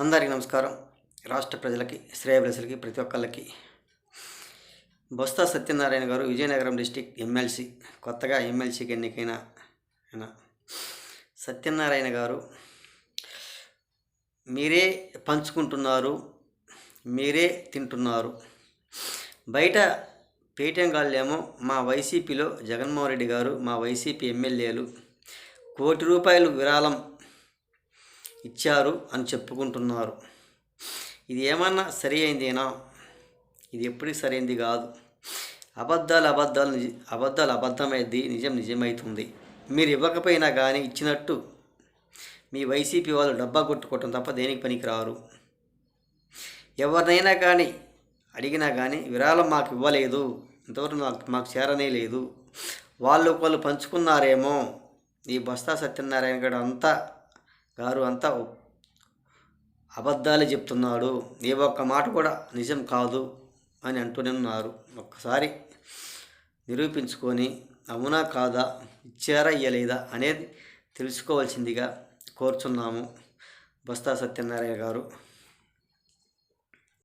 అందరికీ నమస్కారం. రాష్ట్ర ప్రజలకి, శ్రేయోభిలాషులకి, ప్రతి ఒక్కళ్ళకి బొత్స సత్యనారాయణ గారు విజయనగరం డిస్టిక్ ఎమ్మెల్సీ, కొత్తగా ఎమ్మెల్సీకి ఎన్నికైన సత్యనారాయణ గారు, మీరే పంచుకుంటున్నారు, మీరే తింటున్నారు. బయట పేటీఎం గాళ్ళేమో మా వైసీపీలో జగన్మోహన్ రెడ్డి గారు, మా వైసీపీ ఎమ్మెల్యేలు ₹1 కోటి విరాళం ఇచ్చారు అని చెప్పుకుంటున్నారు. ఇది ఏమన్నా సరి అయిందేనా? ఇది ఎప్పటికీ సరైంది కాదు. అబద్ధాలు అబద్ధమైంది, నిజం నిజమవుతుంది. మీరు ఇవ్వకపోయినా కానీ ఇచ్చినట్టు మీ వైసీపీ వాళ్ళు డబ్బా కొట్టుకోవటం తప్ప దేనికి పనికిరారు. ఎవరినైనా కానీ అడిగినా కానీ విరాళం మాకు ఇవ్వలేదు, ఇంతవరకు మాకు చేరనే లేదు, వాళ్ళు పంచుకున్నారేమో, ఈ బొత్స సత్యనారాయణ గారు అంతా అబద్ధాలు చెప్తున్నాడు, ఏ ఒక్క మాట కూడా నిజం కాదు అని అంటూనే ఉన్నారు. ఒక్కసారి నిరూపించుకొని అవునా కాదా, ఇచ్చారా ఇయ్యలేదా అనేది తెలుసుకోవాల్సిందిగా కోరుచున్నాము. బొత్స సత్యనారాయణ గారు